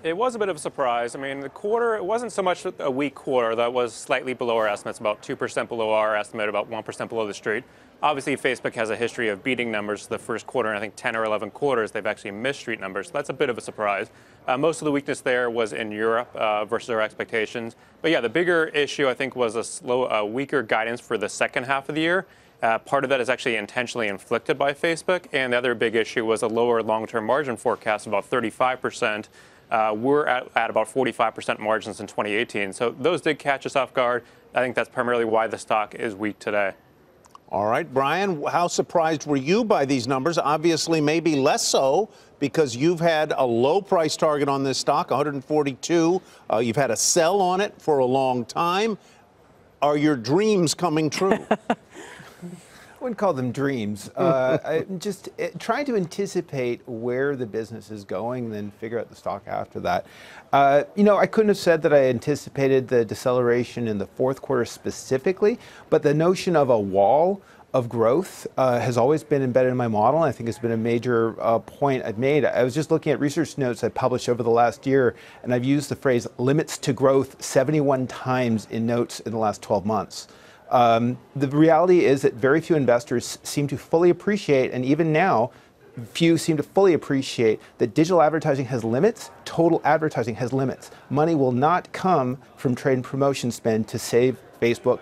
It was a bit of a surprise. I mean, the quarter, it wasn't so much a weak quarter. That was slightly below our estimates, about 2% below our estimate, about 1% below the street. Obviously, Facebook has a history of beating numbers the first quarter, and I think 10 or 11 quarters, they've actually missed street numbers. So that's a bit of a surprise. Most of the weakness there was in Europe versus our expectations. But yeah, the bigger issue, I think, was a weaker guidance for the second half of the year. Part of that is actually intentionally inflicted by Facebook. And the other big issue was a lower long-term margin forecast, about 35%. We're at about 45% margins in 2018. So those did catch us off guard. I think that's primarily why the stock is weak today. All right, Brian, how surprised were you by these numbers? Obviously, maybe less so because you've had a low price target on this stock, 142. You've had a sell on it for a long time. Are your dreams coming true? I wouldn't call them dreams. Just trying to anticipate where the business is going, then figure out the stock after that. You know, I couldn't have said that I anticipated the deceleration in the fourth quarter specifically, but the notion of a wall of growth has always been embedded in my model. And I think it's been a major point I've made. I was just looking at research notes I published over the last year, and I've used the phrase limits to growth 71 times in notes in the last 12 months. The reality is that very few investors seem to fully appreciate, and even now, few seem to fully appreciate that digital advertising has limits, total advertising has limits. Money will not come from trade and promotion spend to save Facebook.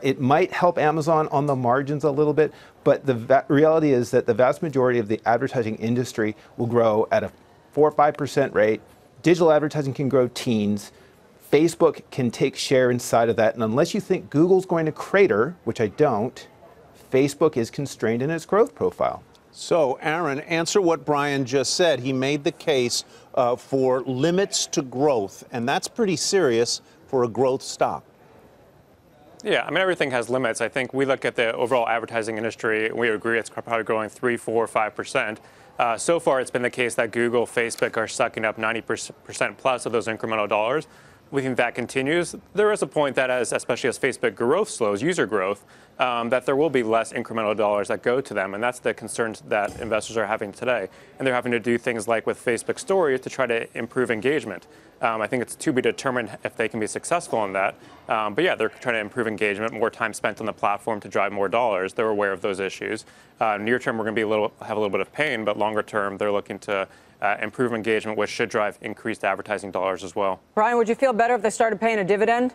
It might help Amazon on the margins a little bit, but the reality is that the vast majority of the advertising industry will grow at a 4 or 5% rate. Digital advertising can grow teens. Facebook can take share inside of that. And unless you think Google's going to crater, which I don't, Facebook is constrained in its growth profile. So, Aaron, answer what Brian just said. He made the case for limits to growth, and that's pretty serious for a growth stock. Yeah, I mean, everything has limits. I think we look at the overall advertising industry, and we agree it's probably growing 3, 4, 5%. So far, it's been the case that Google, Facebook are sucking up 90% plus of those incremental dollars. We think that continues. There is a point that, especially as Facebook growth slows, user growth, that there will be less incremental dollars that go to them, and that's the concerns that investors are having today. And they're having to do things like with Facebook Stories to try to improve engagement. I think it's to be determined if they can be successful in that. But yeah, they're trying to improve engagement, more time spent on the platform to drive more dollars. They're aware of those issues. Near term, we're going to have a little bit of pain, but longer term, they're looking to improve engagement, which should drive increased advertising dollars as well. Brian, would you feel better if they started paying a dividend?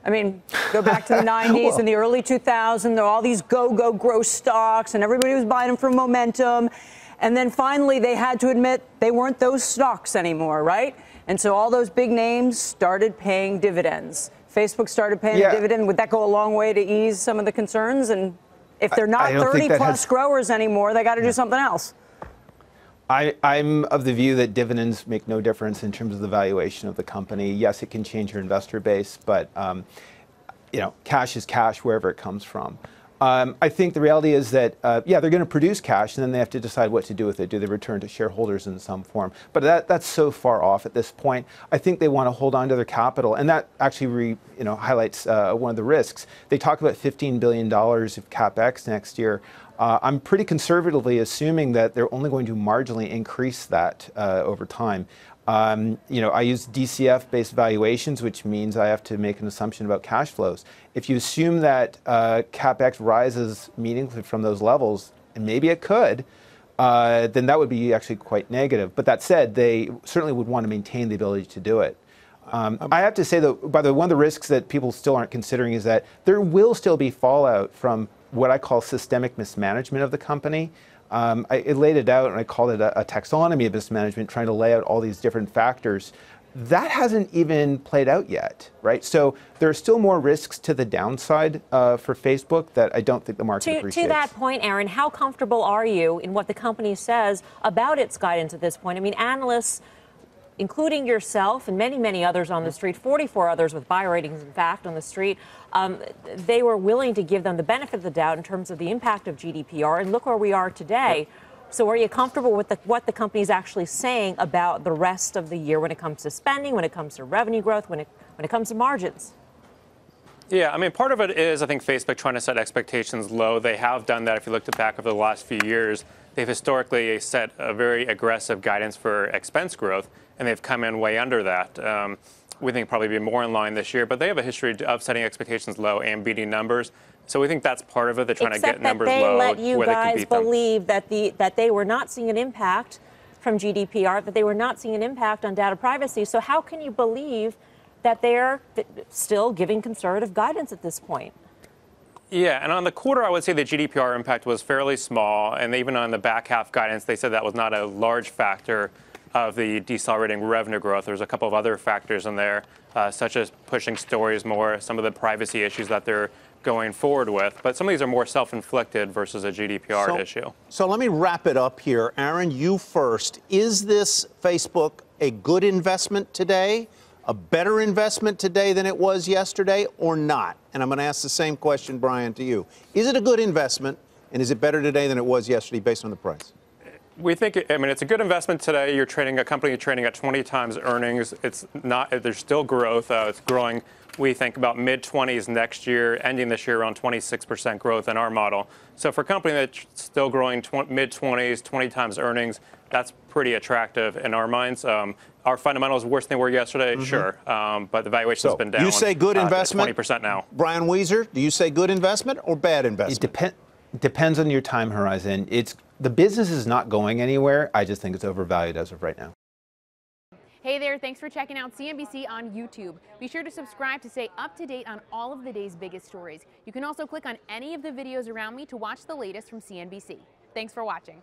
I mean, go back to the 90s and the early 2000s, there were all these go growth stocks, and everybody was buying them for momentum. And then finally, they had to admit they weren't those stocks anymore, right? And so all those big names started paying dividends. Facebook started paying a dividend. Would that go a long way to ease some of the concerns? And if they're not 30-plus growers anymore, they got to do something else. I'm of the view that dividends make no difference in terms of the valuation of the company. Yes, it can change your investor base, but you know, cash is cash wherever it comes from. I think the reality is that, yeah, they're going to produce cash, and then they have to decide what to do with it. Do they return to shareholders in some form? But that's so far off at this point. I think they want to hold on to their capital, and that actually highlights one of the risks. They talk about $15 billion of CapEx next year. I'm pretty conservatively assuming that they're only going to marginally increase that over time. You know, I use DCF-based valuations, which means I have to make an assumption about cash flows. If you assume that CapEx rises meaningfully from those levels, and maybe it could, then that would be actually quite negative. But that said, they certainly would want to maintain the ability to do it. I have to say, though, by the way, one of the risks that people still aren't considering is that there will still be fallout from what I call systemic mismanagement of the company. I laid it out, and I called it a taxonomy of mismanagement, trying to lay out all these different factors. That hasn't even played out yet, right? So there are still more risks to the downside for Facebook that I don't think the market appreciates. To that point, Aaron, how comfortable are you in what the company says about its guidance at this point? I mean, analysts, including yourself and many others on the street, 44 others with buy ratings, in fact, on the street, they were willing to give them the benefit of the doubt in terms of the impact of GDPR. And look where we are today. So are you comfortable with what the company is actually saying about the rest of the year when it comes to spending, when it comes to revenue growth, when it comes to margins? Yeah, I mean, part of it is, I think, Facebook trying to set expectations low. They have done that. If you looked back over the last few years, they've historically set a very aggressive guidance for expense growth, and they've come in way under that. We think probably be more in line this year, but they have a history of setting expectations low and beating numbers. So we think that's part of it. They're trying to get numbers low where they can beat them. Except that they let you guys believe that they were not seeing an impact from GDPR, that they were not seeing an impact on data privacy. So how can you believe that they're still giving conservative guidance at this point? Yeah, and on the quarter, I would say the GDPR impact was fairly small, and even on the back half guidance, they said that was not a large factor of the decelerating revenue growth. There's a couple of other factors in there, such as pushing stories more, some of the privacy issues that they're going forward with. But some of these are more self-inflicted versus a GDPR issue. So let me wrap it up here. Aaron, you first. Is this Facebook a good investment today, a better investment today than it was yesterday, or not? And I'm going to ask the same question, Brian, to you. Is it a good investment, and is it better today than it was yesterday based on the price? We think, it's a good investment today. You're trading a company trading at 20 times earnings. It's not, there's still growth. It's growing, we think, about mid-20s next year, ending this year around 26% growth in our model. So for a company that's still growing mid-20s, 20 times earnings, that's pretty attractive in our minds. Our fundamentals worse than they were yesterday, sure, but the valuation's been down. You say good investment? 20% now. Brian Wieser, do you say good investment or bad investment? It depends on your time horizon. The business is not going anywhere. I just think it's overvalued as of right now. Hey there, thanks for checking out CNBC on YouTube. Be sure to subscribe to stay up to date on all of the day's biggest stories. You can also click on any of the videos around me to watch the latest from CNBC. Thanks for watching.